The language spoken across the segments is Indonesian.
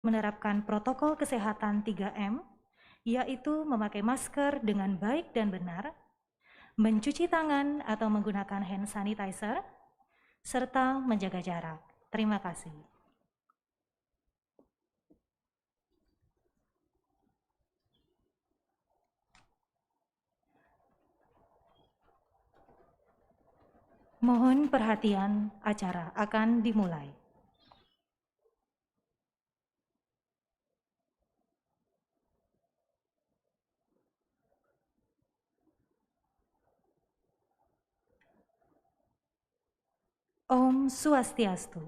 menerapkan protokol kesehatan 3M, yaitu memakai masker dengan baik dan benar, mencuci tangan atau menggunakan hand sanitizer, serta menjaga jarak. Terima kasih. Mohon perhatian, acara akan dimulai. Om Swastiastu.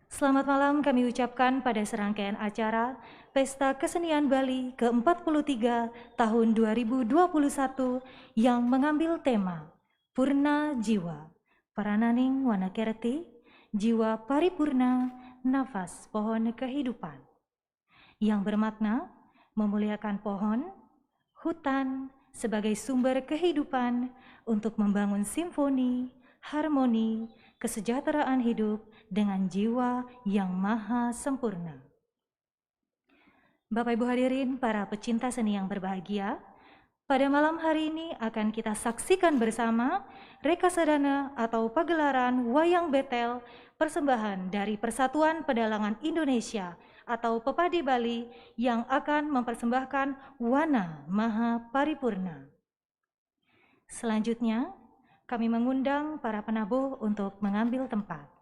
Selamat malam kami ucapkan pada serangkaian acara Pesta Kesenian Bali ke-43 tahun 2021 yang mengambil tema Purna Jiwa, Parananing Wanakerti, Jiwa Paripurna, Nafas Pohon Kehidupan, yang bermakna memuliakan pohon, hutan sebagai sumber kehidupan untuk membangun simfoni, harmoni, kesejahteraan hidup dengan jiwa yang maha sempurna. Bapak Ibu hadirin, para pecinta seni yang berbahagia, pada malam hari ini akan kita saksikan bersama rekasadana atau pagelaran Wayang Betel persembahan dari Persatuan Pedalangan Indonesia atau Pepadi Bali yang akan mempersembahkan Wana Maha Paripurna. Selanjutnya, kami mengundang para penabuh untuk mengambil tempat.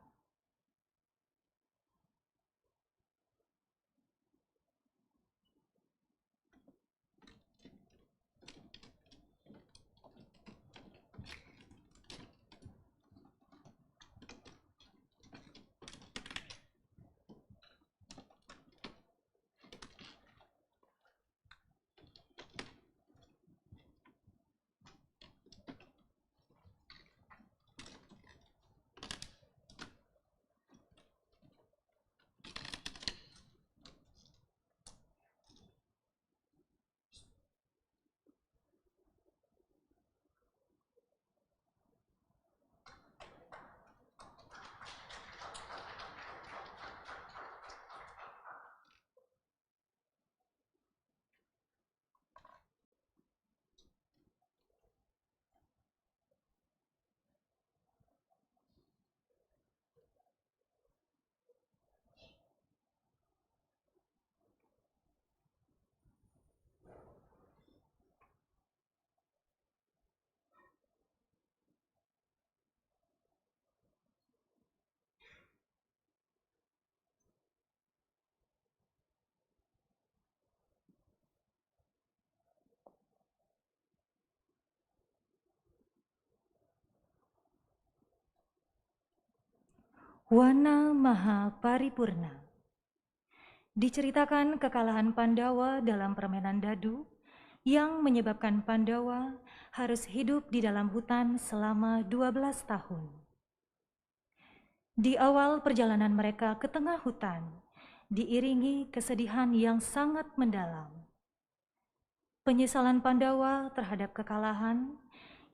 Wana Maha Paripurna. Diceritakan kekalahan Pandawa dalam permainan dadu yang menyebabkan Pandawa harus hidup di dalam hutan selama 12 tahun. Di awal perjalanan mereka ke tengah hutan, diiringi kesedihan yang sangat mendalam. Penyesalan Pandawa terhadap kekalahan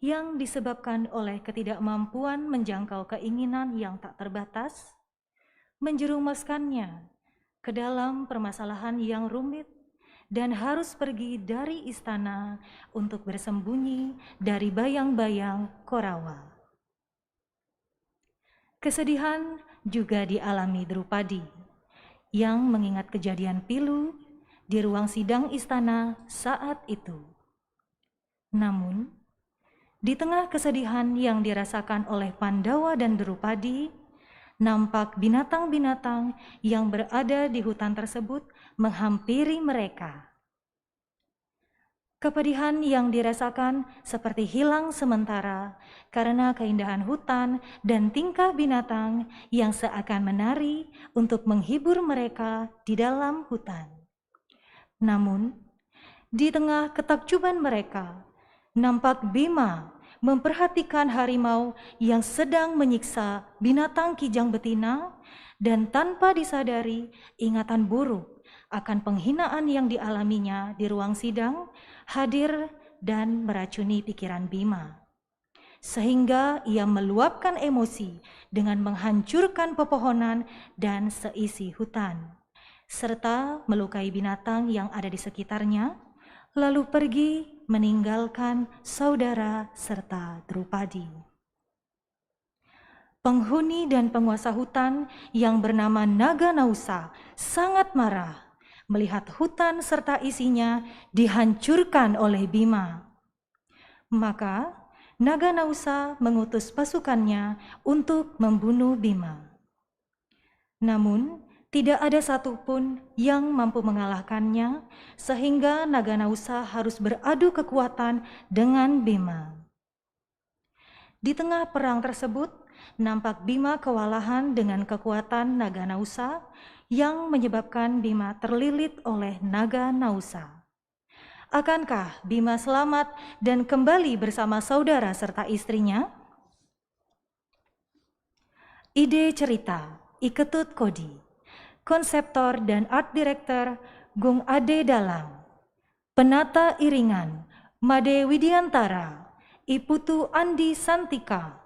yang disebabkan oleh ketidakmampuan menjangkau keinginan yang tak terbatas, menjerumuskannya ke dalam permasalahan yang rumit dan harus pergi dari istana untuk bersembunyi dari bayang-bayang Korawa. Kesedihan juga dialami Drupadi yang mengingat kejadian pilu di ruang sidang istana saat itu. Namun, di tengah kesedihan yang dirasakan oleh Pandawa dan Drupadi, nampak binatang-binatang yang berada di hutan tersebut menghampiri mereka. Kepedihan yang dirasakan seperti hilang sementara karena keindahan hutan dan tingkah binatang yang seakan menari untuk menghibur mereka di dalam hutan. Namun, di tengah ketakjuban mereka, nampak Bima memperhatikan harimau yang sedang menyiksa binatang kijang betina dan tanpa disadari ingatan buruk akan penghinaan yang dialaminya di ruang sidang hadir dan meracuni pikiran Bima. sehingga ia meluapkan emosi dengan menghancurkan pepohonan dan seisi hutan, serta melukai binatang yang ada di sekitarnya, lalu pergi meninggalkan saudara serta Drupadi. Penghuni dan penguasa hutan yang bernama Naga Nausa sangat marah melihat hutan serta isinya dihancurkan oleh Bima. Maka Naga Nausa mengutus pasukannya untuk membunuh Bima. Namun tidak ada satupun yang mampu mengalahkannya, sehingga Naga Nausa harus beradu kekuatan dengan Bima. Di tengah perang tersebut, nampak Bima kewalahan dengan kekuatan Naga Nausa yang menyebabkan Bima terlilit oleh Naga Nausa. Akankah Bima selamat dan kembali bersama saudara serta istrinya? Ide cerita Iketut Kodi. Konseptor dan art director Gung Ade Dalang. Penata iringan Made Widiantara, Iputu Andi Santika.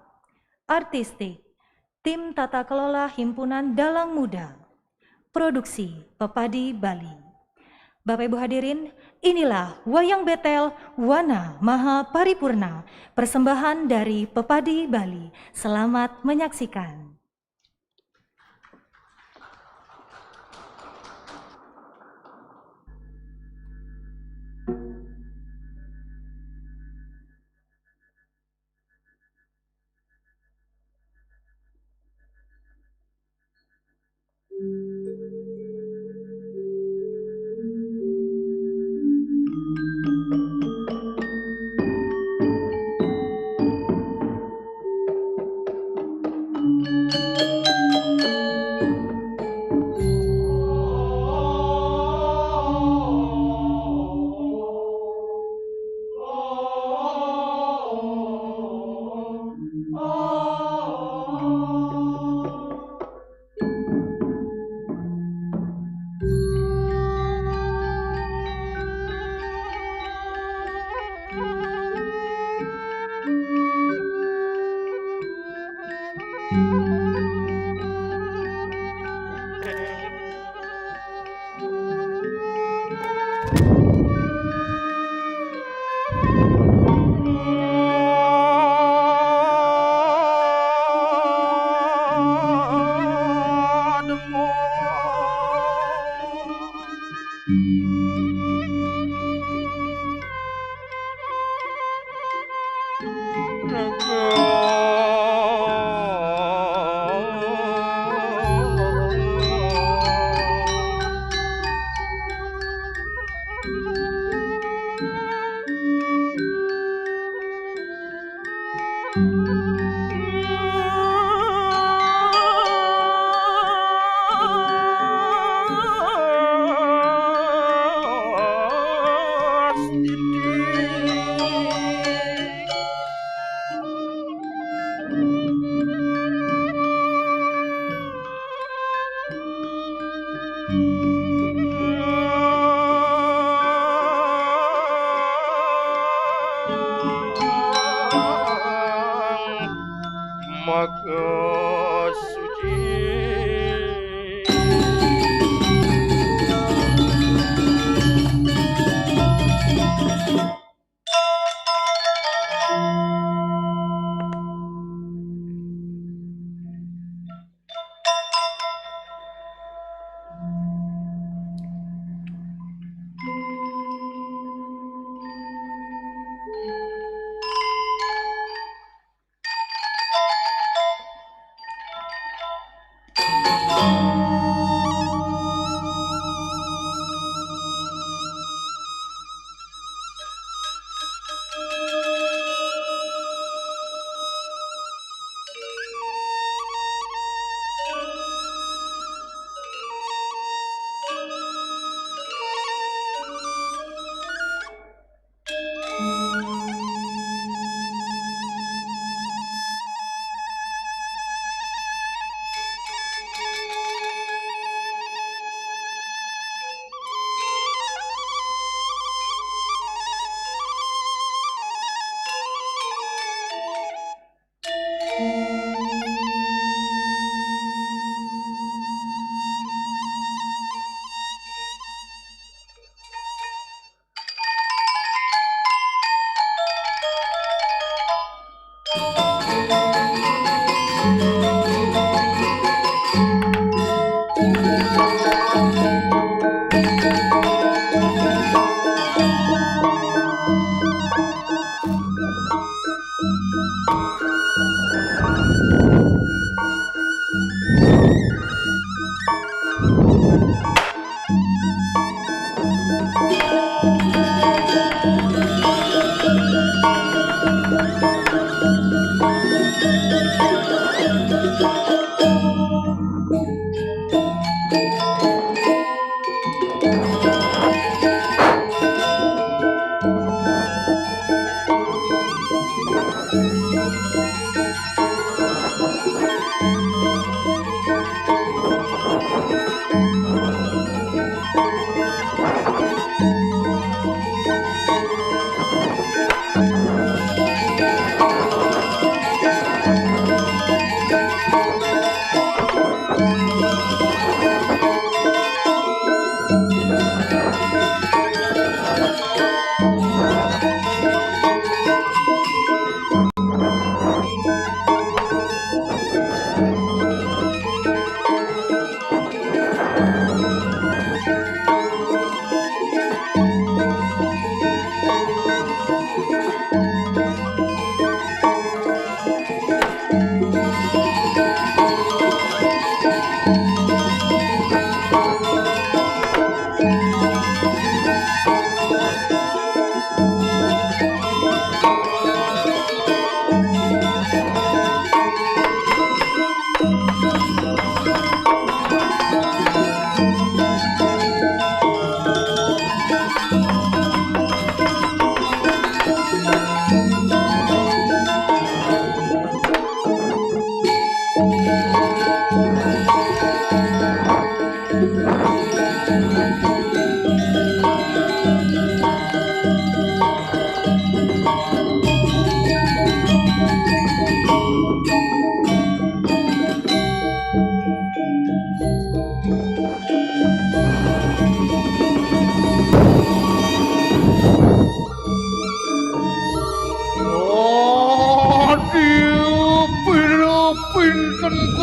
Artistik Tim Tata Kelola Himpunan Dalang Muda. Produksi Pepadi Bali. Bapak Ibu hadirin, inilah Wayang Betel Wana Maha Paripurna, persembahan dari Pepadi Bali. Selamat menyaksikan.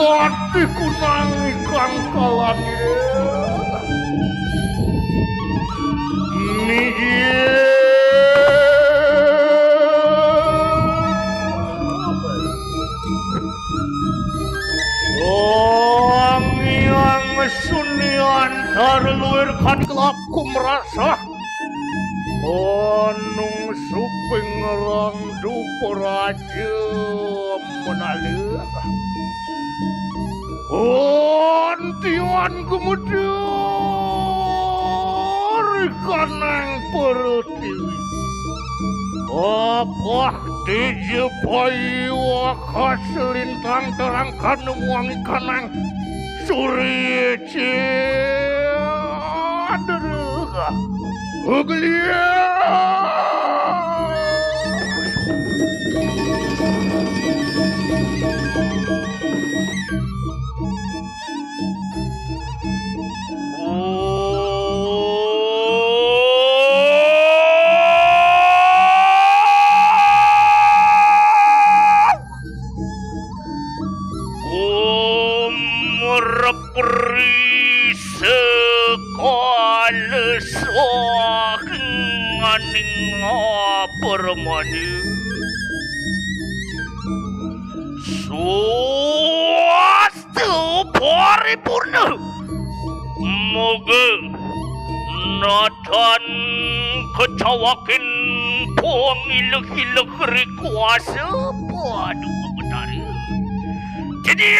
Hatiku nangis kang kalani yang sunian darluir kan kelaku merasa Onung suping rang dupo raja menalih Ontiwan kemudian kanang perutiwi Apah dijepai wakaselintang terang kanung wangi kanang suri cedera Uglia Merperi sekala soaking permani Swastu paripurna Moga Nathan kecawakin pangilek-ilek rikuasa padu betari Jadi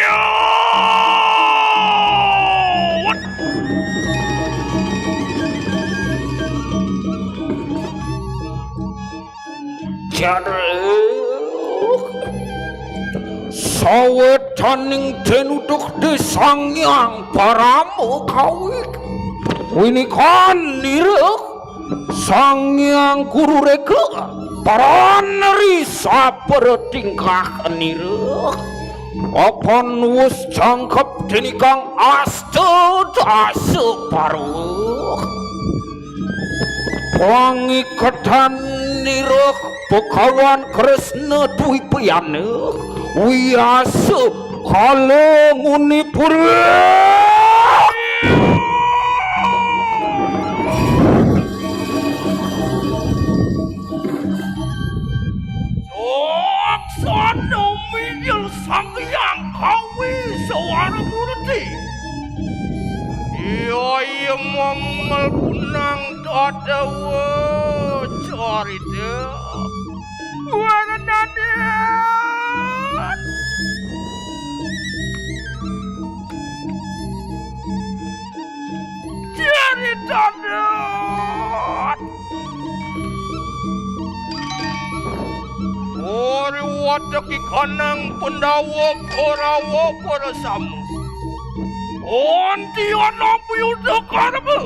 Sawetaning denuduk desangyang paramu kawik Winikan nirek sangyang guru reka paraneri sapertingkah nirek Apan wus jangkep denikang asta dasa paruh Pangikatan nirek Bekawan Kresna Dwi Piyanek Wiyasa Kalenguni Pura Soksana minil sangyang kawi sawara murti Iya mamal kunang dadawa carita wataki kanang Pandawa Korawa para samu. Onti ana piyuda karma.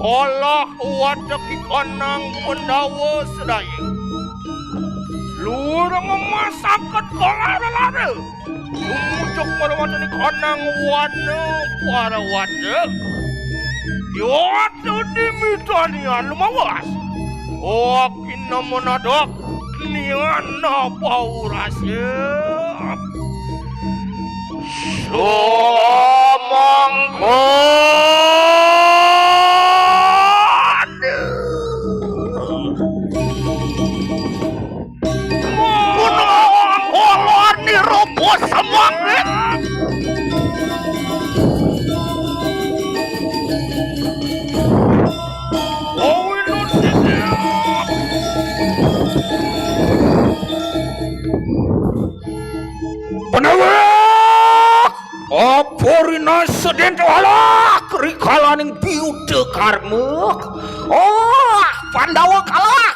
Allah wataki kanang Pandawa sedaya. Lurang memasakkan kolara-lara. Umucuk merawatani kanang wana para wada. Yaitu dimitanian lumawas. Okin namonadok niana paurasya. Somangkon. Punong kolon ni robo semangkit. Penawak Aporina sedento halak rikalaning biude karmuk. Oh, Pandawa kalah.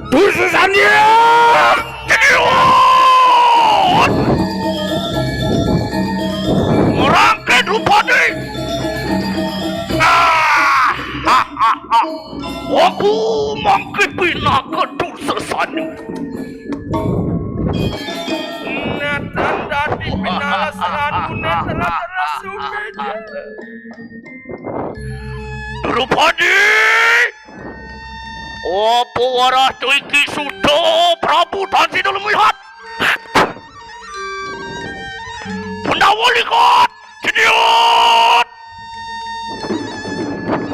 Dususannya Tidion merangkai Drupadi. Aku mangkipina kedususannya. Netan dadi pinala seradu netan terasumenya. Drupadi, apa warah tuiki sudah Prabu Tansi dulu melihat. Pandawa lihat, Tidion.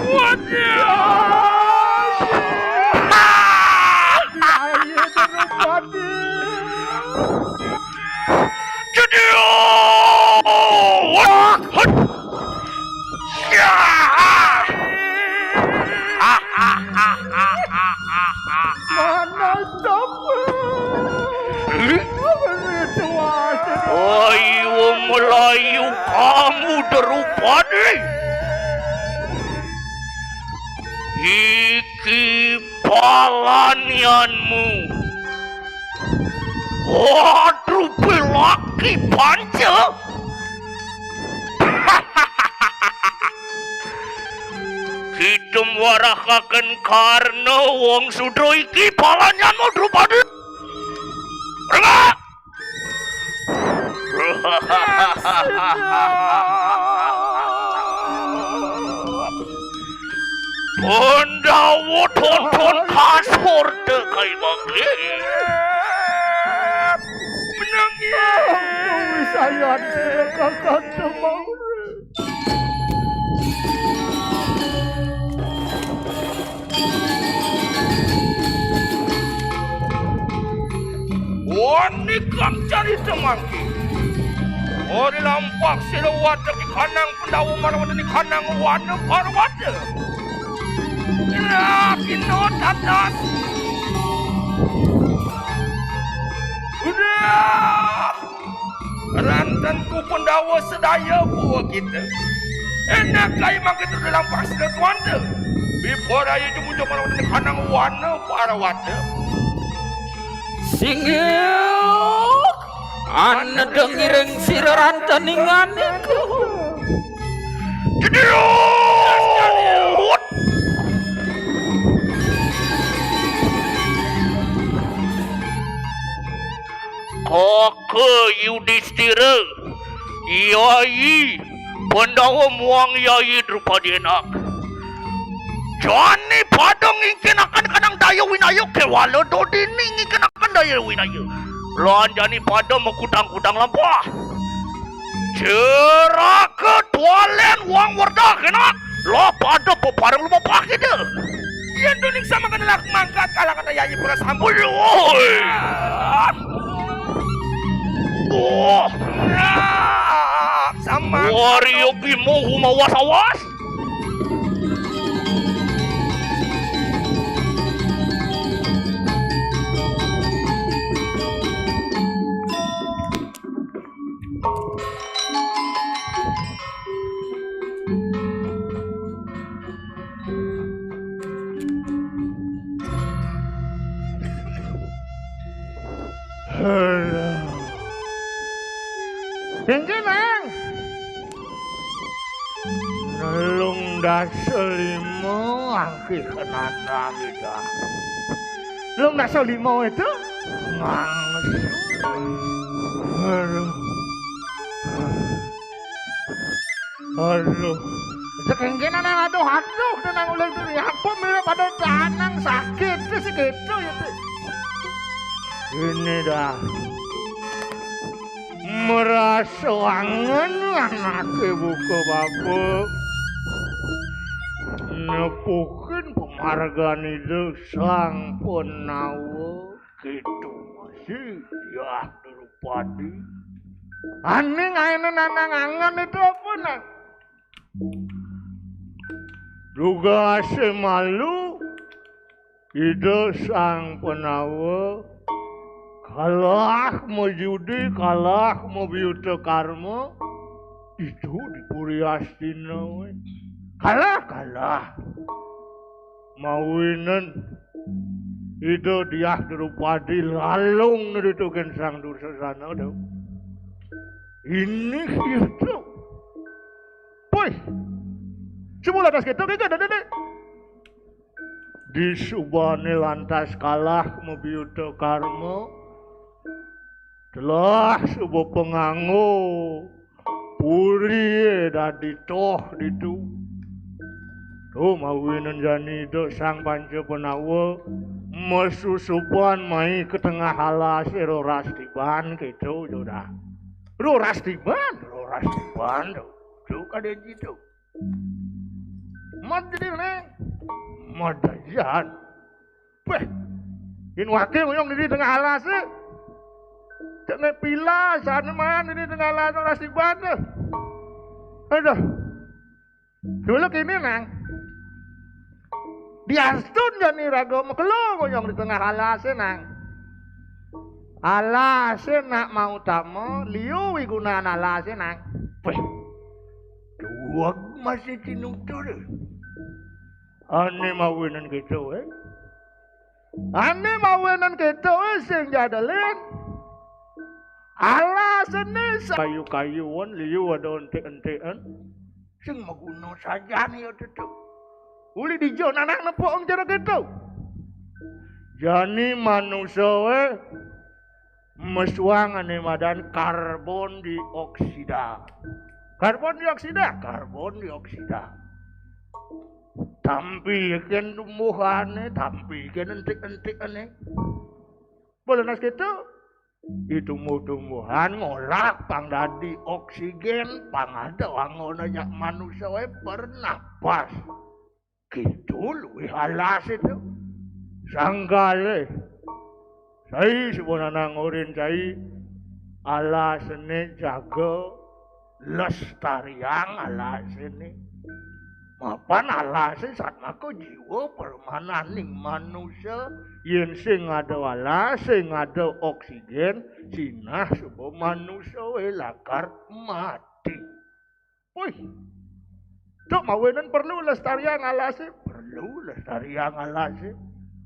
Wajah. Ayo Melayu kamu Drupadi. Iki palanianmu. Waduh pelaki panca. Kita warakaken karena wong sudo iki palanianmu Drupadi. Enggak. Pandawa tonton kasur dekai bangke. Menangis. Saya kakak semau. Wani kang cari temangki. Ori lampak sila wada ki kanang Pandawa marawada ni kanang wana parawada. Ila kinot atas. Udah. Rantanku Pandawa sedaya buah kita. Enak kaya mang kita dalam pak sila tuanda. Before ayo jumujung marawada ni kanang wana parawada. Singyok ana dengiring sirarantaningan iku. Tidion. Kake Yudhistira, Yai Pandawa muang Yai Drupadi enak. Jani padang ingin akan kanang daya winayo kewala dodini ingin akan daya winayo. Lan jani pada mekudang-kudang lampah. Ceraka tualen wang wardah kena. Lo pada peparang lupa pakai deh. Yang dunik sama kan lak mangkat kalah kata Yai pura sambul. Oh, sama. Wario Bimo humawas-awas. Hingga nang nelung dasa lima angki kenana kita. Nelung dasa lima itu nganges. Aduh. Sekengkina nang aduh nang ulang diri apa mirip pada tanang sakit sih gitu ya. Ini dah merasa wangen anaknya buka babu nepukin penghargaan itu sang penawa gitu masih ya Drupadi aneh ngainan anak angan itu apa nak juga semalu itu sang penawa kalah mau judi, kalah mau biuta karma itu di Puri Astina kalah mawinan itu dia Drupadi lalung itu kan sang Dursasana tuh ini itu boy semula atas kita di subane lantas kalah mau biuta karma telah sebuah penganggo puri dadi toh ditu tuh mawinan jani do sang panca penawa mesusupan mai ke tengah halas roras tiban gitu jodoh roras tiban tuh kade gitu madri neng madajan beh in wakil yang di tengah halas jangan pila sana man ini tengah lalu nasi bana. Aduh, dulu kini nang diastun jani raga makelong yang di tengah alase nang. Alase nak mau tamu liu wigunan alase nang. Weh, dua masih tinutur. Ane mawinan gitu Ane mawinan gitu sing jadalen. Alasane kayu-kayuan liu ada ente-entean sing maguno saja nih itu uli di jon anak nepok cara gitu jani manusia meswang ane madan karbon dioksida tampikan tumbuhannya tampikan entek-entekan boleh nas gitu itu tumbuhan ngolak pang dadi oksigen pang ada wangonanya manusia bernapas gitu luwih halas itu sanggale saya sebenarnya ngorin saya alasane jaga lestarian alasane mapan alase saat maka jiwa permananing manusia yang sing ada alas sing ada oksigen sinah sebuah manusia lakar mati wih cok mawenan perlu lestarian alase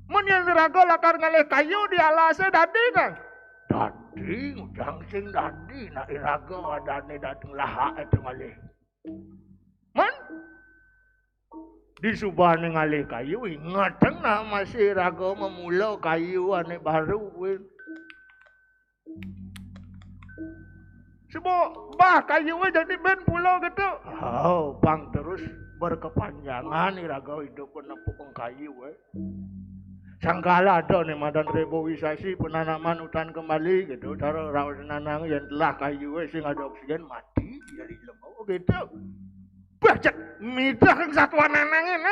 mun yang diraga lakar ngalih kayu di alase dadi kan dadi udang sing dadi nak iraga wadane dateng lahak itu ngalih man di subane ngalih kayu ingateng na masih raga memulau kayu ane baru semua bah kayu jadi ben pulau gitu bang terus berkepanjangan iraga hidup penepuk kayu sanggala ada nih madan reboisasi penanaman hutan kembali gitu cara rawat nanang yang telah kayu sing ada oksigen mati jadi lemau gitu bacak midah yang satuan nanangin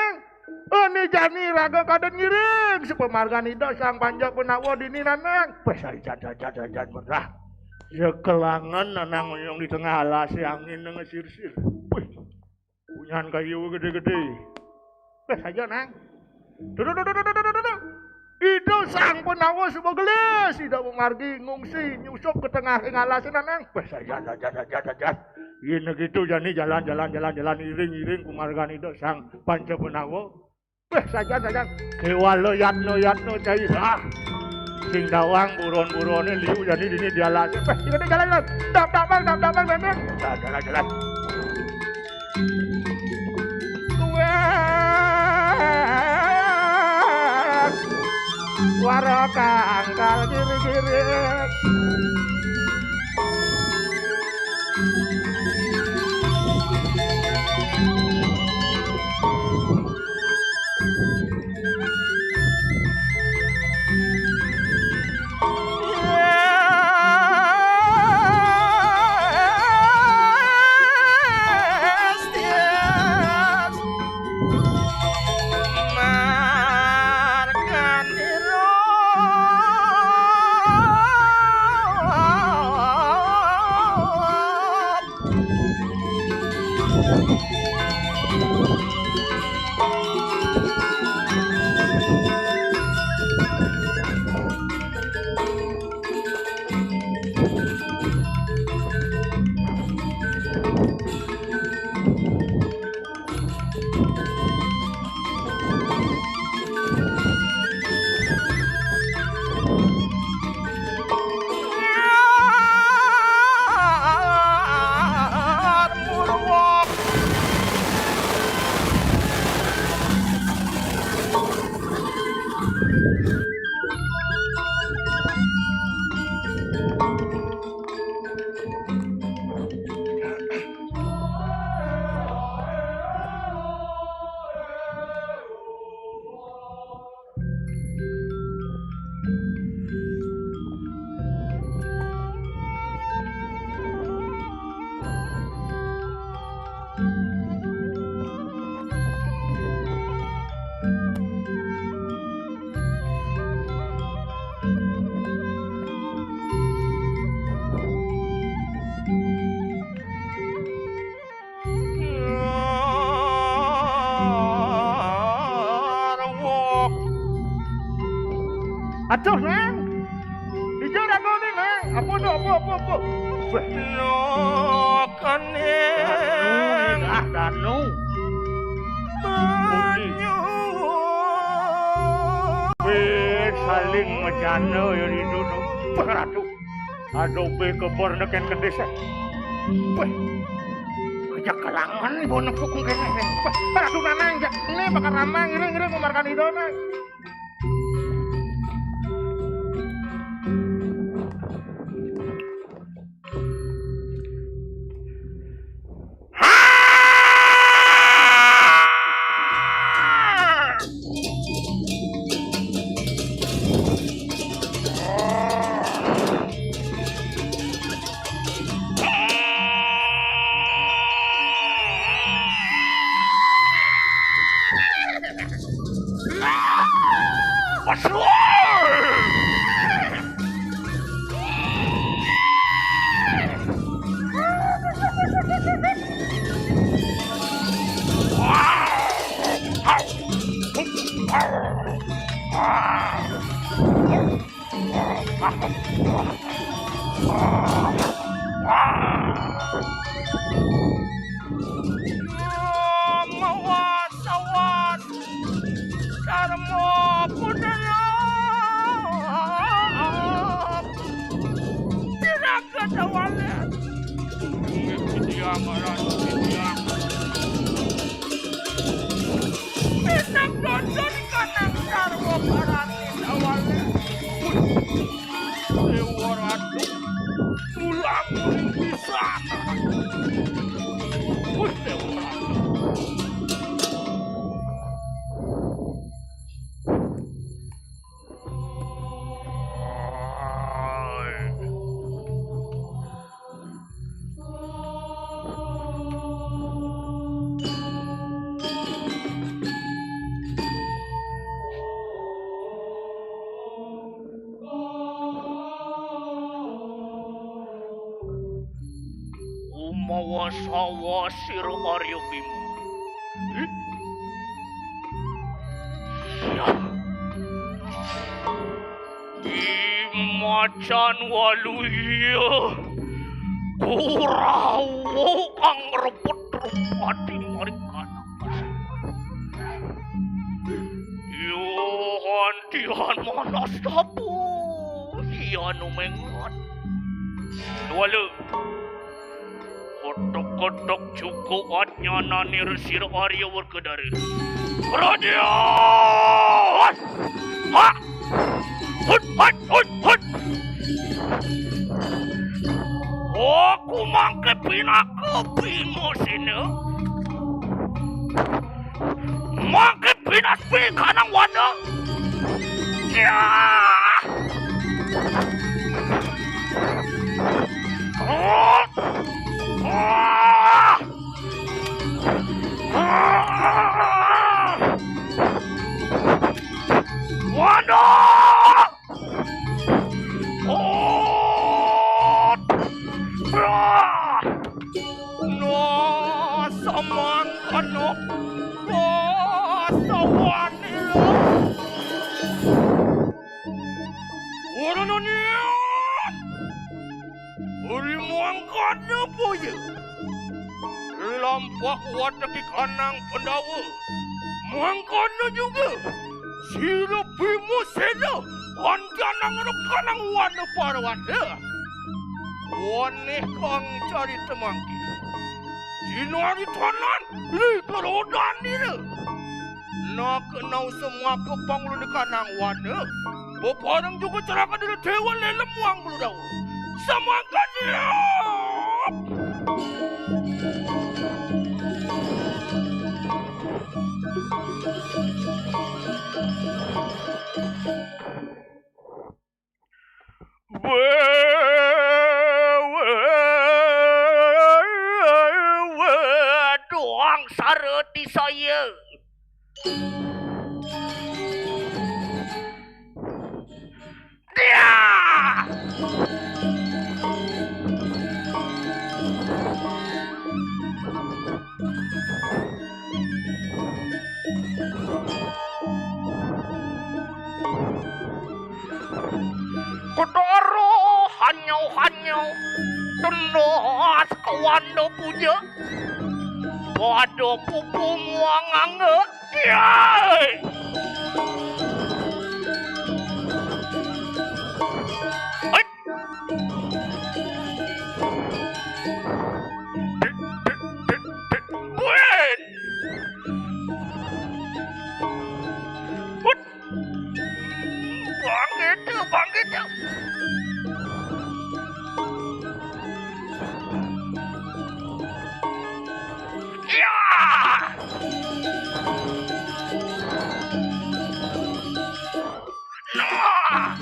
ini jani raga kaden ngiring sepemargan itu sang panjang penawa dini nanang pesai jajan merah sekelangan nanang yang di tengah alas angin ngesir-sir punyahan kayu gede-gede saja nang itu sang penawa sebuah gelis tidak mengargi ngungsi nyusuk ke tengah alas nanang pesai jajan ini gitu jani jalan iring kumargan itu sang panca penawa saja kewalo yatno cai sah saking dawang buron-burone liu jadi ini dia lagi. Ini jalan. Dap bang. Jalan. Suara kangkal kiri-kiri. Aduh, Neng. Dijur aku nih, Neng. Apa? Lokan Neng. Danu. Banyu. Saling ngejana ya itu tuh. Aduh. Aduh, kebor neken ke desa. Ajak kalangan nih bonek tukung kene. Aduh, Neng. Ini bakal ramah. Ngiring memarkan itu, Neng. Sawa sira Arya Bima. Macan waluya Kurawa ang rebut rumadi marikana Yohan dihan manas tapu iya nu mengot. Wala. Kotok-kotok cukup atnya nani resir Arya Werkudara. Raja! Ha! Hut! Aku mangke pinaka Bimo sini. Mangke pinas kanang wana. Ya! Wana! No, someone kano. Someone no niya. Uri mo ang kano po yun. Lampak wataki kanang Pandawa. Mo ang kano juga. Sila Bimo sila. Anda nang kanang wana para wanda. Wane kang cari temangki. Sinari tanan, kerodan ini. Nak kenal semua kepanglu di kanang wana. Beparang juga cerakan dari dewa lelem wang bulu daun. Sama kan dia. Doang sareti saya. Dia. Kodoro hanyau tenos kawanda punya pada pupu muangange yai bangkit. Ya! Nah!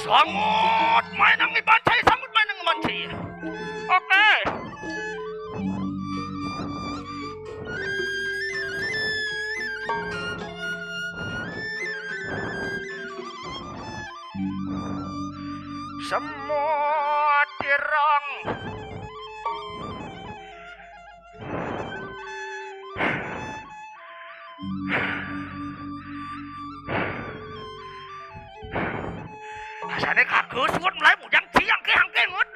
Sangat main ang ibancay, sangat main ang ibancay. Okay. Semua tirang asane kagus ngut mulai bujang ciang ke hangke ngut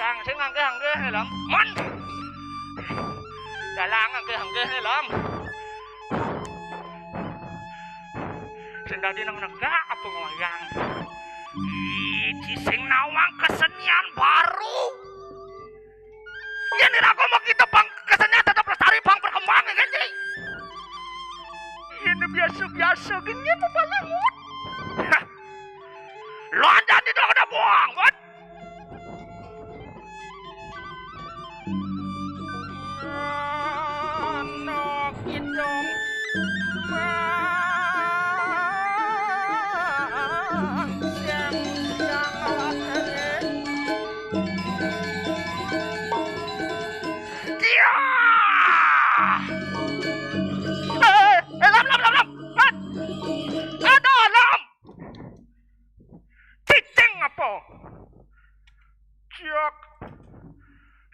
cang sing hangke helam man dalang hangke helam sing dadi nang negak apa ngoyang iki sing nawang kesenian baru yen ora mau kita bang kesenian tetap lestari bang berkembang kan jadi ini biasa gini apa banget lo anda tidak ada buang, what? Anak hidung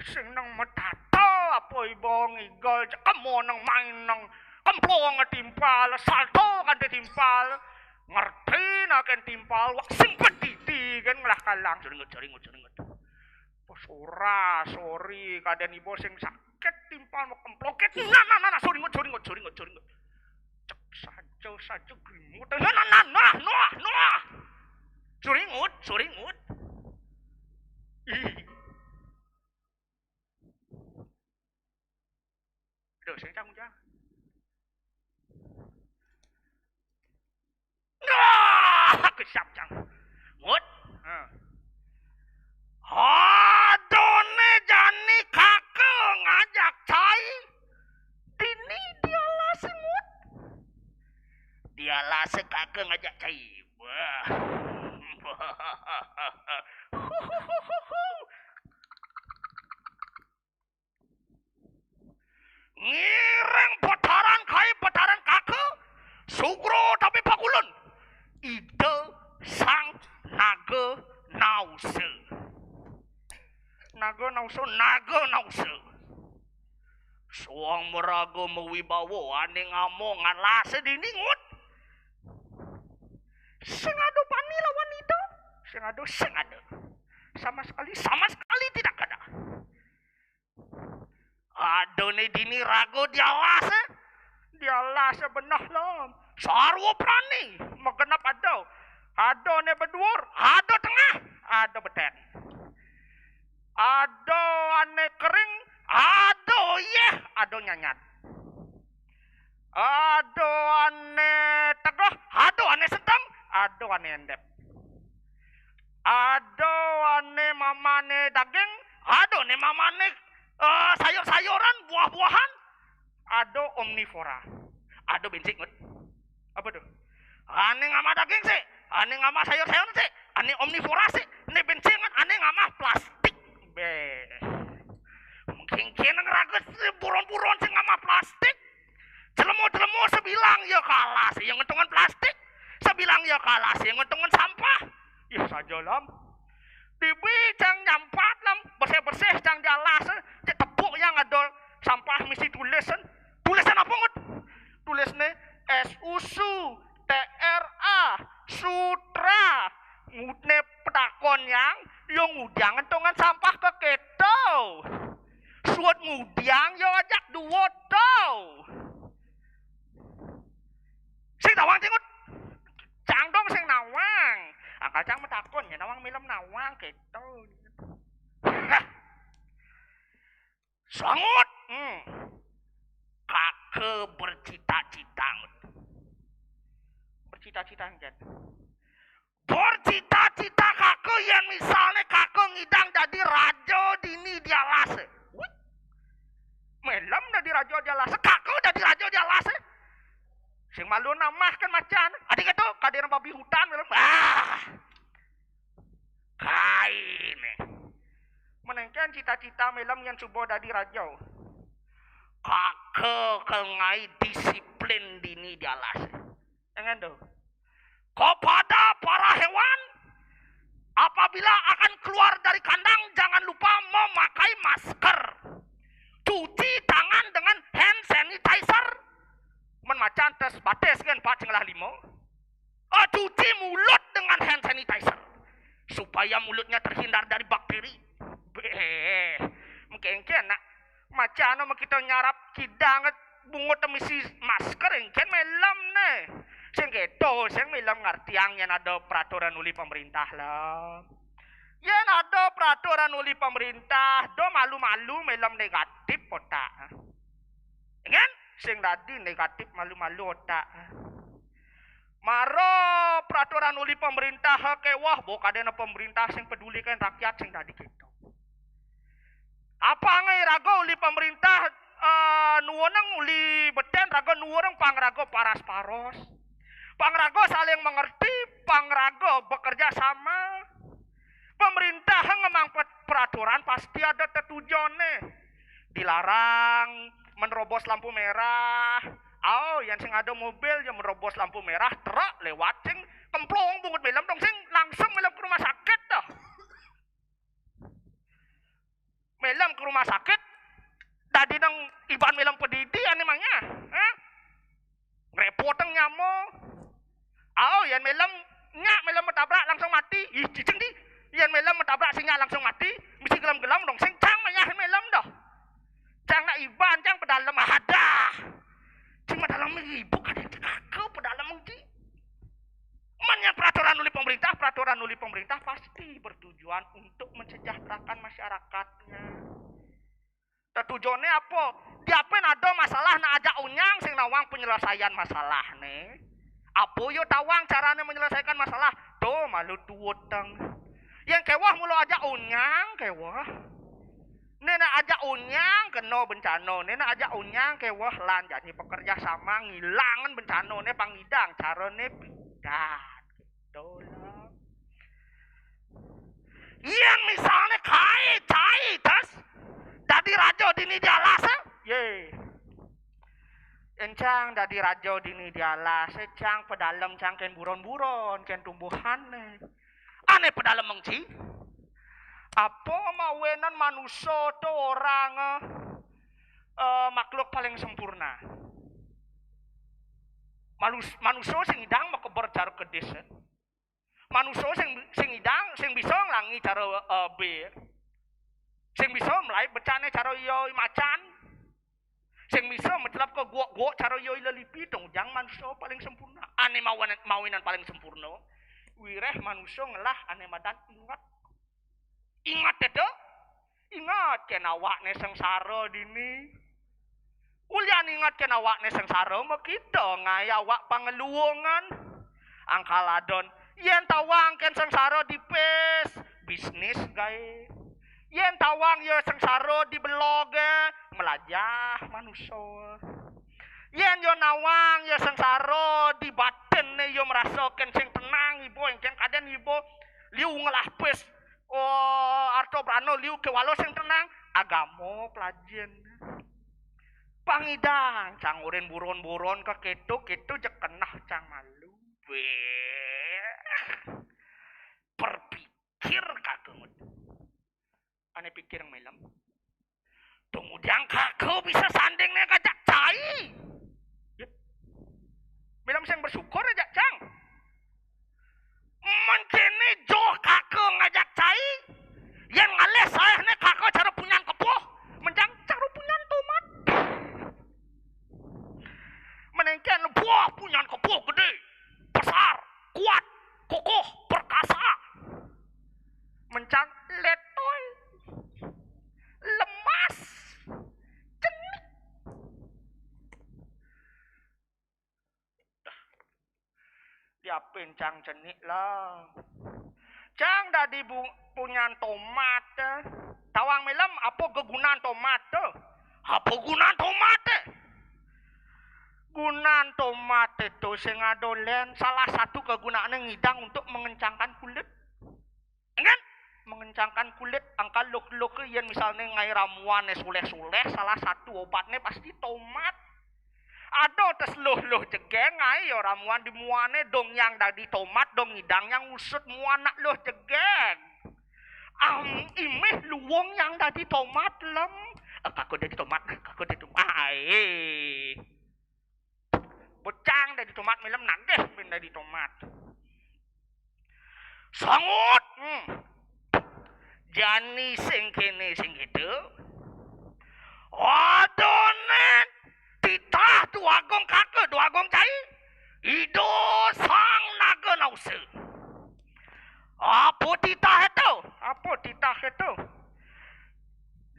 senang metata apa ibong igol kamu nang main nang kemplong timpal salto kan timpal Ngerti naken timpal wak sing pediti kan ngelah kalang jeringut. Sora, sorry, kaden ibu sing sakit timpal mau kemploket. Nah, soringut. Cek saja grimut. Nah. Soringut. Ih. Aduh, saya tanggung jawab. Nah, kesiap cang. Ngut. Adone jani kakek ngajak cai. Dini dialah semut. Dialah kakek ngajak cai. Wah. Ngireng petaran kakek. Sugro tapi pakulun. Ide sang naga nause. Naga nause. Suang meraga mewibawa ane ngamong ngalase diningut. Sengado pani lawan itu. Sengado. Sama sekali tidak ada. Adone dini rago dialase benah lam. Sarwo prani megenap ado. Adone bedur, ado tengah, ado beten. Ado ane kering, ado nyanyat. Ado ane tegoh, ado ane sedang, ado ane endep. Ado ane mamane daging, ado ane mamane sayur-sayuran, buah-buahan, ado omnivora. Ado bensin. Apa tuh? Ane ngama daging sih, ane ngama sayur-sayuran sih, ane omnivora sih, ane bensin, ane ngama plastik. Mungkin ngeragus buron-buron sih ngama plastik. Jelemu sebilang ya kalah sih yang ngentungan plastik. Sebilang ya kalah sih yang ngentungan sampah. Ya saja lam. Dibi cang nyampat lam, bersih-bersih cang jalas, cek tepuk yang ada sampah misi tulisan. Tulisan apa ngut? Tulisnya SUSU TRA Sutra ngutne pedakon yang ngudang ngentungan sampah ke keto. Suat ngudang yo ajak duo tau. Sing nawang cingut. Cang dong sing nawang. Angkal cang metakon ya nawang milem nawang keto. Sangut. Kakek bercita-cita. Bercita-cita kan. Bercita-cita kakek yang misalnya kakek ngidang jadi raja dini dialase. Melam jadi raja dialase, kakek jadi raja dialase. Sing malu namah kan macan. Adik itu kadir babi hutan melam. Kain. Menengkan cita-cita melam yang coba jadi raja. Kakek kengai disiplin dini dialase. Jangan tuh. Kepada para hewan, apabila akan keluar dari kandang, jangan lupa memakai masker. Cuci tangan dengan hand sanitizer. Macan tes bates kan Pak Cenglah Limo. Cuci mulut dengan hand sanitizer. Supaya mulutnya terhindar dari bakteri. Mungkin nak. Macan kita nyarap kidang bungut emisi masker. Mungkin melam nih. Sing gitu, sing milam ngerti yang ada peraturan uli pemerintah lah. Yang ada peraturan uli pemerintah, do malu-malu milam negatif otak. Kan? Sing tadi negatif malu-malu otak. Maro peraturan uli pemerintah kewah, bokadena pemerintah sing pedulikan rakyat sing tadi gitu. Apa ngai rago uli pemerintah nuwonang uli beten rago nuwonang pangrago paras-paros. Pangrago saling mengerti, pangrago bekerja sama. Pemerintah ngemang peraturan pasti ada tujuannya. Dilarang menerobos lampu merah. Yang sing ada mobil yang menerobos lampu merah, terak lewat sing kemplong bungut melam dong sing langsung melam ke rumah sakit dah. Melam ke rumah sakit, tadi nang iban melam pedidi animangnya. Ngerepoteng nyamo. Yang singnya langsung mati, mesti gelam-gelam dong. Sing cang menyahin melem dah. Cang nak iban, cang pedalam ada. Cuma dalam ibu kadang kakak pedalam mengji. Manya peraturan uli pemerintah pasti bertujuan untuk mensejahterakan masyarakatnya. Tujuannya apa? Diapain ada masalah nak ajak unyang sing nawang penyelesaian masalah nih. Apa yo tawang caranya menyelesaikan masalah? Tuh malu tuutang. Yang kewah mulu ajak unyang kewah. Nena ajak unyang kena bencana. Nena ajak unyang kewah lan jadi pekerja sama ngilangan bencana ne pangidang carane pidan. Gitu lah. Yang misalnya cai tas dadi raja dini dialas ye. Encang dadi raja dini dialas cang pedalam cang ken buron-buron ken tumbuhan aneh pedalam mengci apa mawenan manusia tuh orang makhluk paling sempurna manusia sing idang mau keber cara kedis manusia sing idang sing bisa nglangi cara bir sing bisa mulai becane cara yo macan sing bisa mencelap ke gua cara yo lelipi dong jangan manusia paling sempurna ane mawinan paling sempurna wireh manusia ngelah ane madan ingat itu ingat ken awakne sengsara dini ulian ingat ken awakne sengsara mah kita ngai awak pangeluwongan angkaladon yen tawang ken sengsara di pes bisnis gae yen tawang yo sengsara di blog melajah manusia. Yen yo nawang yo sengsara di batin yo merasakan sing tenang ibu engken kaden ibu liu ngelah pes arto brano liu ke walo sing tenang agamo pelajen. Pangidang cang urin buron-buron ke ketu jek kenah cang malu. Berpikir kagem. Ane pikir melam. Kemudian kakak bisa sanding nih kajak cai. Melam sing bersyukur aja cang. Mencene jo kakak ngajak cai. Yang ngalih saya nih kakak cara punyan kepoh. Menjang cara punyan tomat. Menengken buah punyan kepoh gede. Besar, kuat, kokoh, perkasa. Mencang letoy. Lemas cenik diapin cang cenik lah cang dadi punyan tomat tawang melam apa kegunaan tomat apa gunaan tomat gunaan tomat itu sing adolen salah satu kegunaannya ngidang untuk mengencangkan kulit kan mengencangkan kulit angka luk yang misalnya ngai ramuan suleh salah satu obatnya pasti tomat ada tes loh jegeng ngai yo ramuan di muane dong yang dari tomat dong ngidang yang usut muanak loh jegeng imeh luwong yang dari tomat lem kakak dari tomat bocang dari tomat milem nageh min dari tomat sangut jani sing kene sing gitu. Adonet titah duagong kakek duagong cai. Ido sang naga nause. Apa titah itu?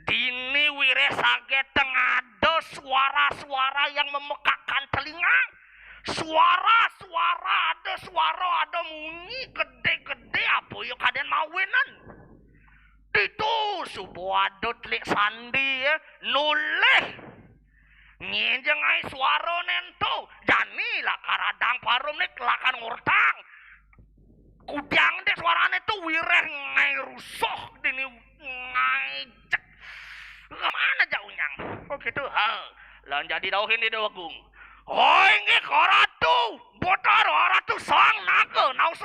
Dini wire sage tengado suara-suara yang memekakkan telinga. Ada suara munyi gede-gede apa yo kaden mawenan. Itu sebuah dotlik sandi noleh nyenjeng ai suara nento jani lah karadang parum nih kelakan ngurtang kudang deh suarane tuh wireh ngai rusuh dini ngai cek mana jauhnyang oh gitu lan jadi dauhin di dawagung inge koratu botar ratu sang naga nausu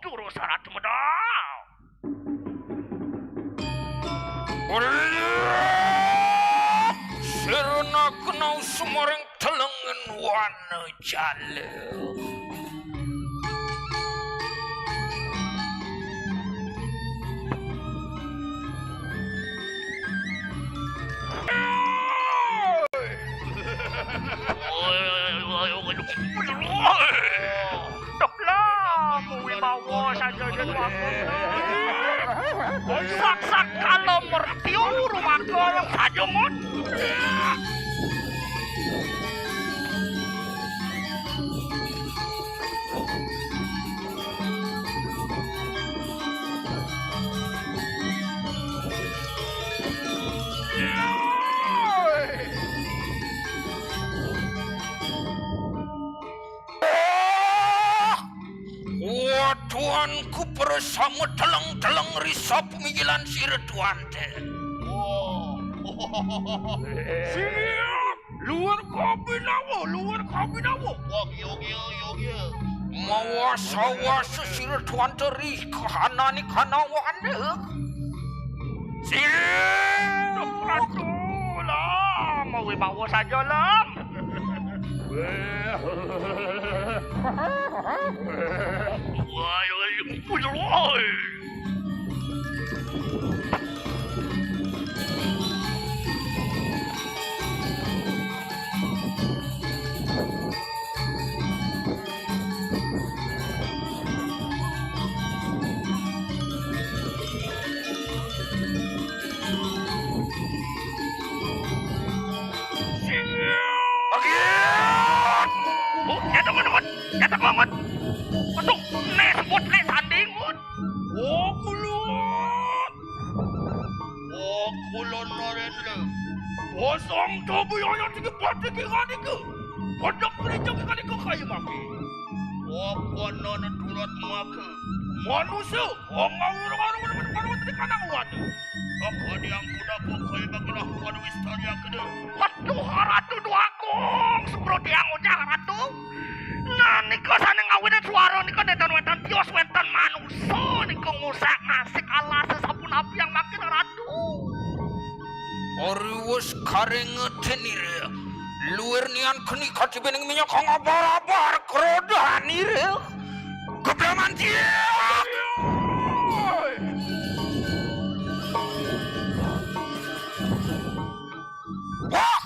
durus ratu medal Sirna kenau sumareng telengen wana jale. Doklah, wibawa saja jadi aku. Sak-sak kalau mertiu rumah golong saja mon. Tuanku bersama telang-telang risau pemikiran si Retuan teh. Siap! Luar kabinawo. Yogi. Mawasa-wasa si Retuan teri kahanani kanawan deh. Siap, Ratu lah. Mau wibawa saja lah. Nyata banget. Aduh, sebut sanding mut. Kulon Narendra. Bosong coba yang tiga parti kali ke. Padak kerja kali ke kaya mami. Apa nona turat maka. Manusia, orang di kanang wadu. Apa yang kuda kaya bagilah pada wistaria kena. Waduh, Ratu duakong. Seperti yang ucap Ratu. Nah, niko sana ngawin suara niko netan tios wetan manusia niko ngusak ngasik alas sabun api yang makin Ratu. Oriwes karengeten ire. Luar nian keni kati beneng minyak kong abar-abar kerodahan ire. Kebelaman dia. Wah,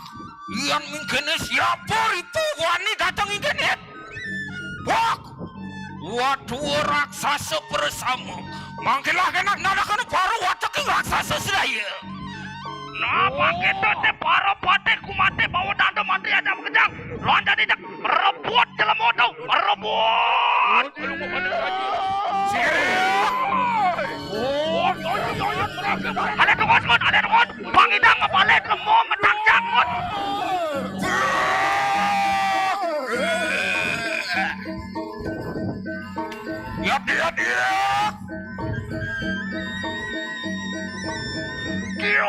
ian mungkin siapa itu wani datang ikan. Wah, waduh raksasa bersama. Mangkilah kena nadakan baru watak raksasa saya. Nah, pakai tete para pate kumate bawa danda mati aja kejang. Londa tidak rebut dalam motor, rebut. Ada tukun, pangidang ngebalik lemong ngedang jangut. Dia.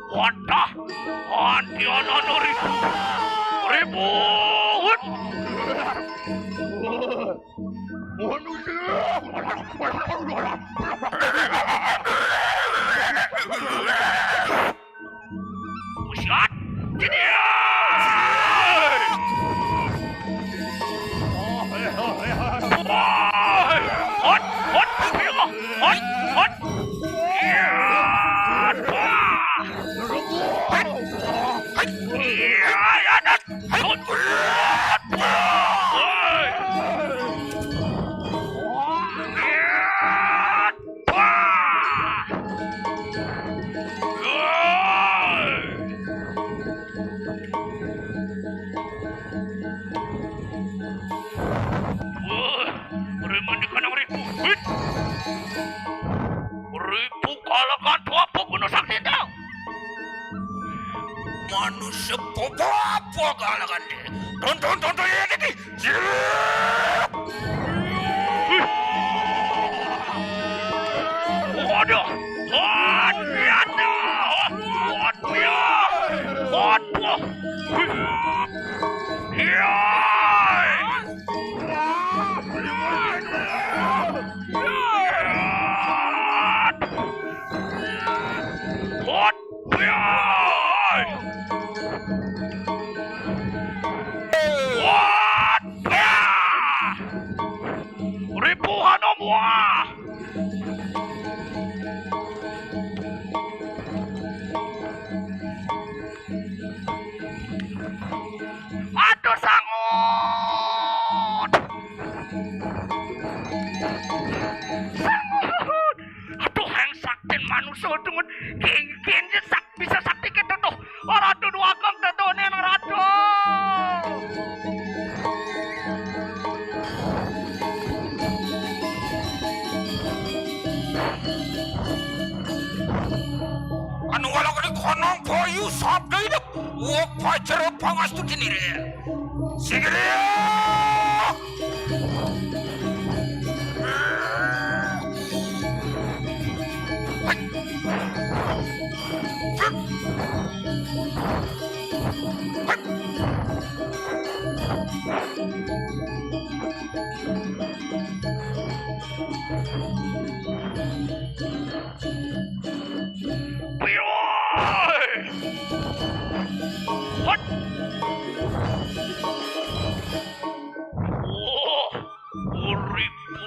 Wadah, Antiana ribut. Pusat, sini. Manusia apa galakan dia? Tonton ini. Waduh, kanang bayu sabda hidup. Wak pacar pangas tu dinire. Sigiri.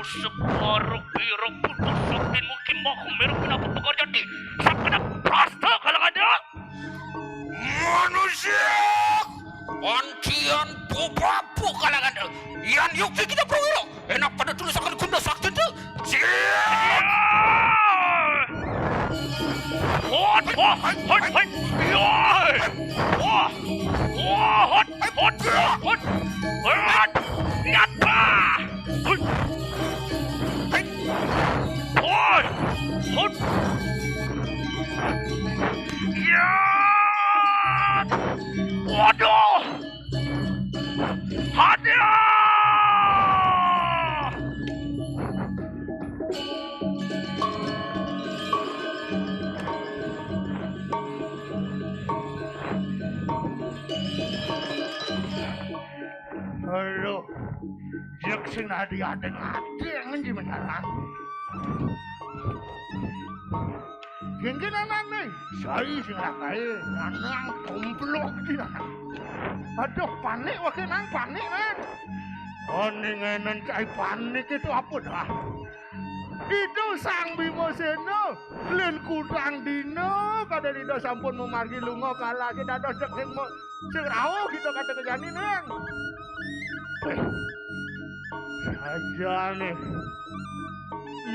Separuh biru putus sakti mungkin mau merah kenapa tukar jadi sakna prasta kalau ada Manusia Antian bubabu kalangan Yan yuk kita bro enak pada tulisan gunda sakti tu siap hot nyata ya waduh ada Halo, jek sing adi-adi ngadeng di menaran. Genggen anane, saya sing rakai, nanang tomplok di nang. Aduh, panik wae nang panik nang. Oningenen cai panik itu apa dah? Itu Sang Bimoseno, len kurang dino, kada dino sampun memargi lunga kalah kita ada sing rawuh kita kata kejani nang. Saja nih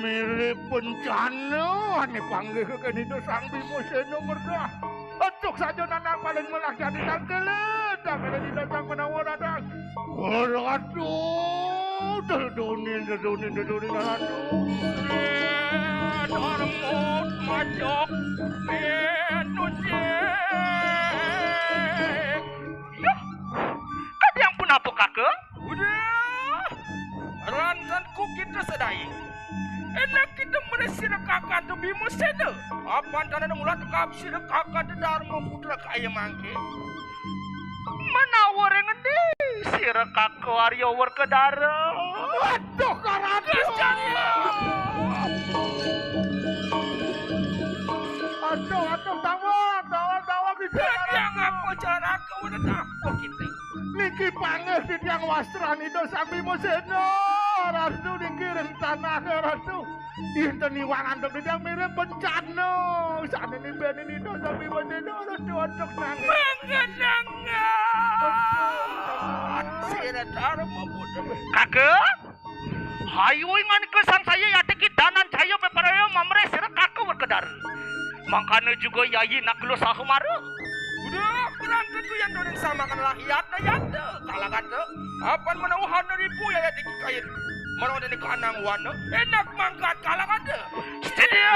mirip bencana ane panggil ke itu Sang Bimoseno merdah. Untuk saja nanang paling melakjani tangkelet, kalau tidak sang penawar datang. Aduh, terdunin aduh. Dormut majok manusia. Yah, ada yang pun apa kakak? Udah, rantanku kita sedai. Enak kita meresir kakak tu Bimoseno. Apa antara mulat kapsir kakak tu Dharma putra kaya mangke. Menawar yang ngendi? Sira kakak Arya Werkedara. Aduh, karatu. Aduh, tawa kita. Yang apa cara kau udah takut kita. Niki panggil di tiang wastran itu Sang Bimoseno. Ratu dikirim tanah ke ratu. Inten iwangan untuk dia mirip bencana. Saat ini ben ini itu Sang Bimoseno cocok nangis. Mengenangan. Sira Dharma putra. Kakak? Hayu ingan kesan saya yati kidanan saya peparaya mamre sira kakak Werkedara. Makanya juga yayi nak lu sahumaru. Udah, berangkatku yang doreng sama kan rakyat na yanda. Kalah kata, apan menauhan ribu ya di kain. Mana ada ni kanang wana, enak mangkat kalah kata. Studio.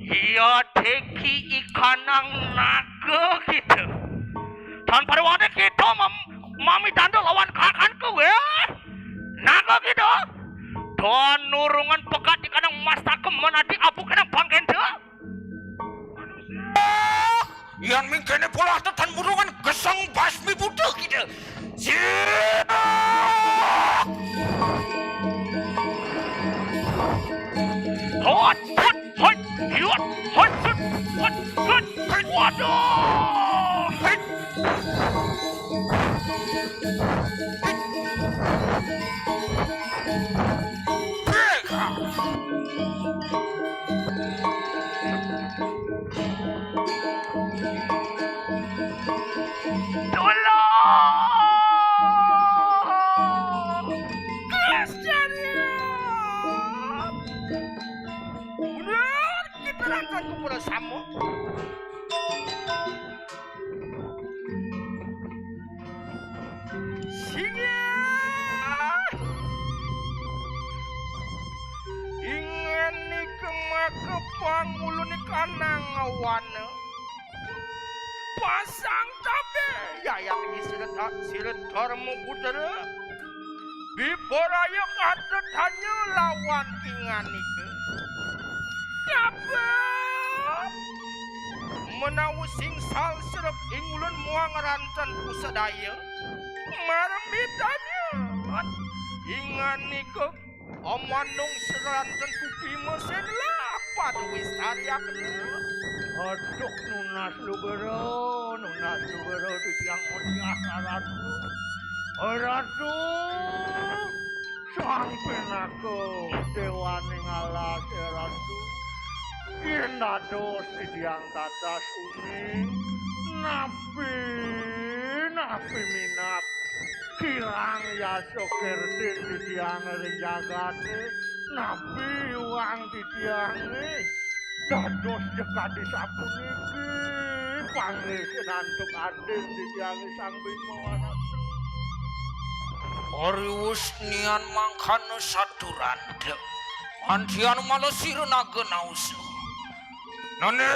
Iya teki ikanang naga gitu. Tanpa ada kita mami tanda lawan kakanku ya. Naga gitu. Tuan nurungan pekat ikanang masa kemenati apu kenang bangken tu. Yang mingkene pola tan burungan gesang basmi budak gitu. Siap. Hot. Waduh. pangulun kanang wana pasang tabe yayak silet dharma putra biporaya katetanya lawan inganike kabeh menawi singsal serep ingulun muang rantan pusadaya marmitanya inganike omanung serantan kupi mesin lah pada wistarya kena Aduh nunas lugero di tiang odiah ratu. Ratu sampai aku dewani ngalas ratu. Yen dados di tiang tatas uning napi minap kirang ya sokerdin di tiang renjagate napi uang di tiange dados dekati sapuniki panggil senantuk adin di tiang sang bimo ratu. Oriwus nian mangkana saturanda antian malah sirna genausu nanek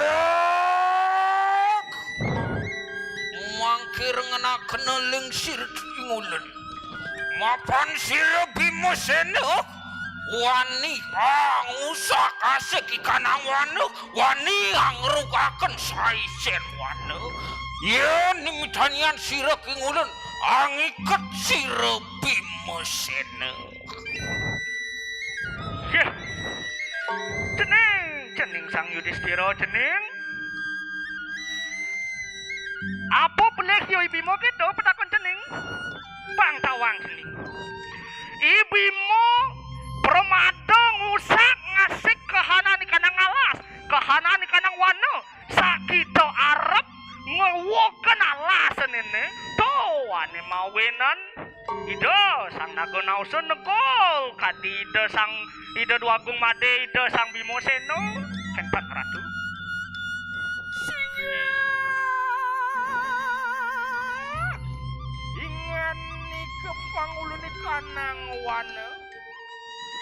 mangkir ngenaken lingsir ingulun mapan sira bimo seno wani angusak asik ikanang wanu wani angrukaken saisen wanu yen nimitanian sira ingulun angiket sira bimo seno Cening Sang Yudhistira cening. Apa pelih yo Ibimo gitu petakon cening? Bang tawang cening. Ibimo promado ngusak ngasik kahanan ikanang alas, kahanan ikanang wana, sakito arep ngewoken alas nene. Toane mawenan ida sang nagonausun negol kadi ida sang ida duagung made ida sang Bimo Seno kenpat ratu ingan ni kepangulun kanang wana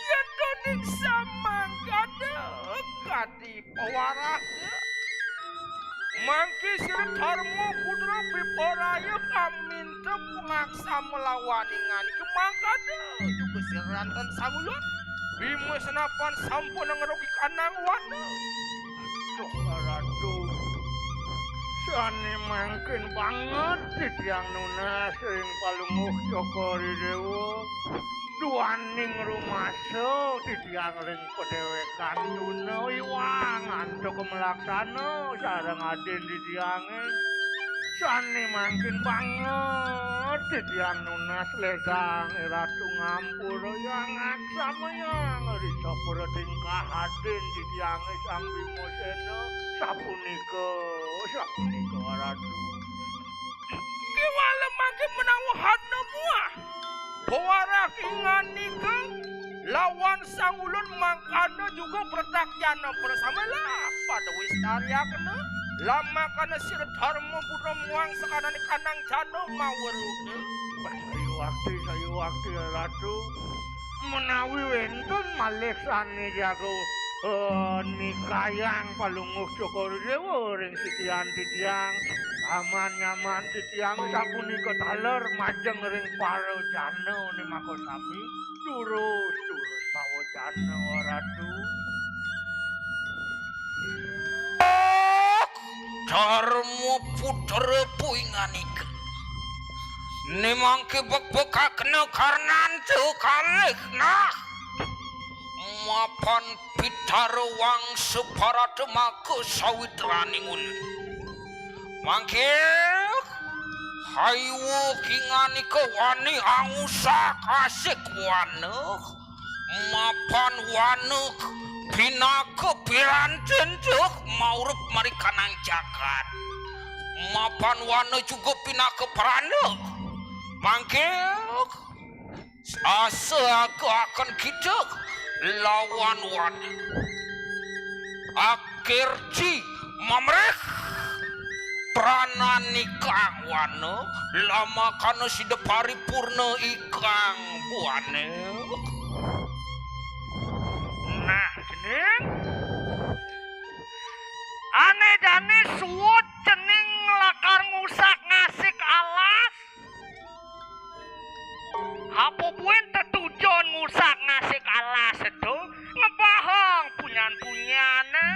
yen doning samang kada kadi pawarake mangki sira dharma putra biporaya kaminta pangaksa melawan ingan kemangkada juga sirantan sangulun Bimo senapan sampun ngerogi kanang wana Aduh ratu sani mangkin banget di tiang nunas ing palunguh Joko Ridewo duaning rumasa di tiang ring pedewekan tuna iwang antuk melaksana sareng adin di tiange sani mangkin banget di tiang nunas lesang ratu ngampur yang aksama yang risa tingkah adin di tiange sang Bimo Seno sapunika ratu kiwala mangkin menawahana muah bawarak inganika lawan sangulun mangkana juga pertakyana bersamalah pada wistarya kena lama kana sir dharma putra muang sakanan kanang jano maweruke sayu waktu ratu menawi wenten malih sani jago nikayang palunguh Joko Ridewo ring sitian titiang aman nyaman titiang sapunika taler majeng ring Parojana ni makosami turus Pawojana ratu Dharma putra puinganika nimangke bek-bekakna karnantu kalih nah mapan pitarwang separatemaku sawitraning ulun mangke hayu kinganika wani angusak asik wanuk mapan wanuk pinaka piranten cuk maurup mari kanang jagat mapan wana juga pinaka peranuk mangke asa aku akan kita lawan wana akhir ci mamreh pranani kang wana lama kana sida paripurna ikang buane nah cening Ane jane suwut cening lakar ngusak ngasik alas. Apa buen tetujon ngusak ngasik alas itu ngebahang punyan-punyane.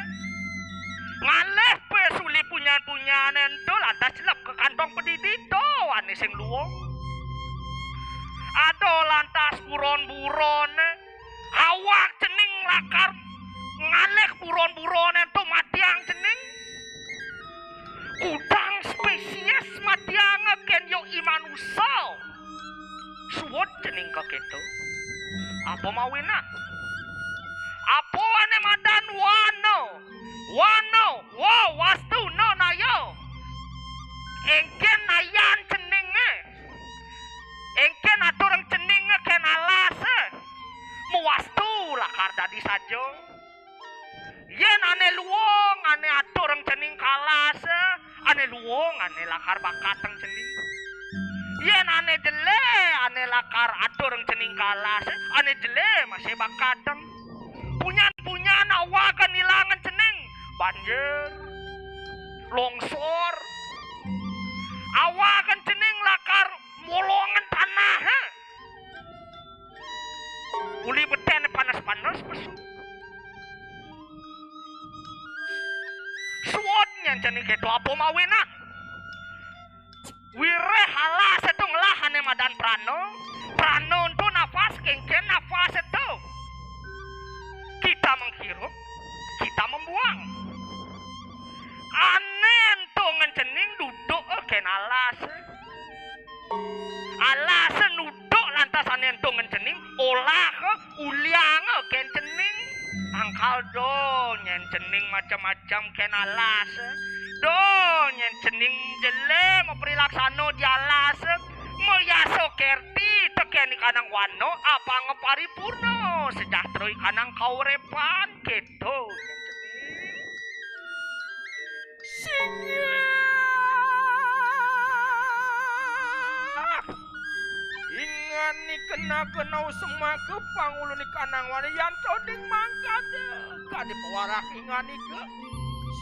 Ngaleh pe suli punyan-punyane itu lantas celep ke kantong pedidito ane sing luwung. Ado lantas buron-buron awak cening lakar ngaleh buron-buron itu matiang cening udang spesies matiang ken yo imanusa suwot cening kaketo apa mawinan apa ane madan wano wow wastu no nayo engken nayan cening engken aturang cening ken alas muwastu lakar dadi sajo yen ane luwung ane aturang cening kalas ane luwung ane lakar bakateng cening yen ane jele ane lakar aturang cening kalas ane jele masih bakateng punyan awakan ilangan cening banjir longsor awakan cening lakar molongan tanah uli beten panas-panas besu suwotnya cening keto apa mawinan wire halas itu ngelahane madan prano itu nafas kengken nafas itu kita menghirup kita membuang anen tuh ngencening duduk ken alas nuduk lantas anen tuh ngencening olah uliang ken cening angkal do nyen cening macam-macam ken alas do nyen cening jele mau perilaksano di alas mau yaso kerti teken ikanang wano apa ngeparipurno sejahtera ikanang kaurepan gitu nyen cening ingat ni kena semua ke pangulun ikanang wano yang coding mangkade kade pewarak ingat ni ke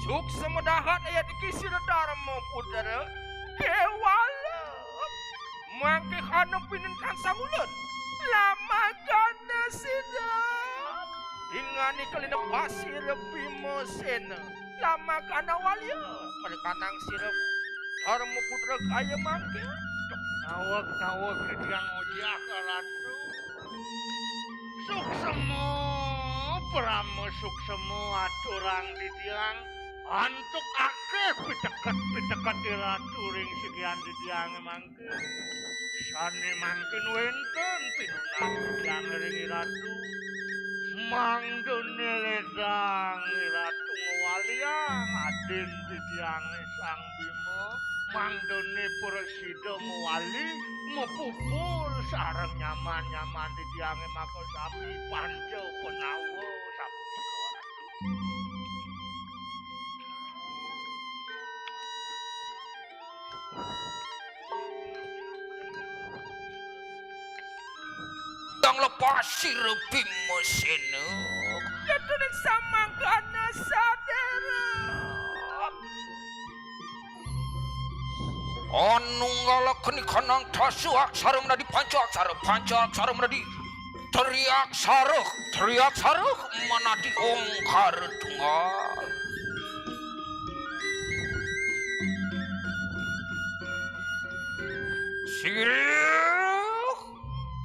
suk semedahat ayat dikisir dharma pudara kewala mangke kana pinenkan samulut lama kana sida ingani kalina pasir bimosena lama kana walia pada kanang sirep dharma pudara kaya mangke Nawak kedang ojak ratu. Suksemu, pramu suksemu aturang di tiang. Antuk akeh pitekat di ratu ring sekian di tiang mangke. Sani mangke wenten pinunan di tiang ring ratu. Mangdune ledang ratu ngwaliang adin di tiang sang bimo. Mangdone presida muwali mepupul sareng nyaman-nyaman di tiange makosami panca penawa sapunika ratu. Dang lepas sirep Bimosena Jatuh sama kana sadera Anunggalaken kanang tasu aksara menadi panca aksara menadi teriak saruh menadi ongkar tunggal sirih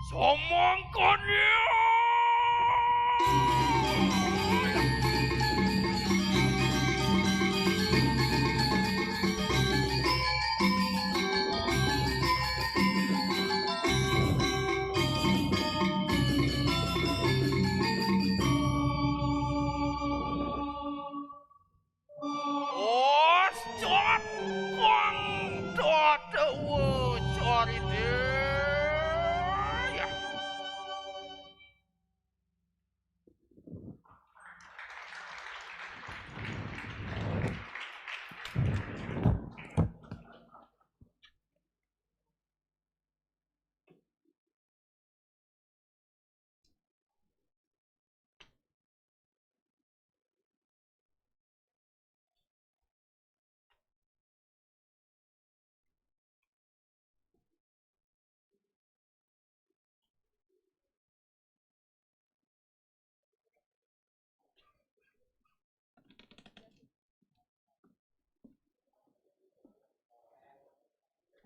Somongkannya.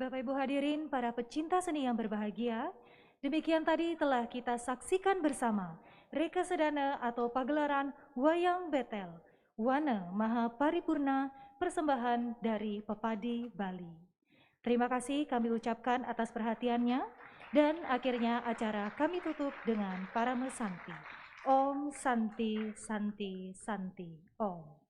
Bapak Ibu hadirin, para pecinta seni yang berbahagia, demikian tadi telah kita saksikan bersama Reka Sedana atau pagelaran Wayang Betel, Wana Maha Paripurna, persembahan dari Pepadi Bali. Terima kasih kami ucapkan atas perhatiannya, dan akhirnya acara kami tutup dengan Parame Santi. Om Santi Santi Santi Om.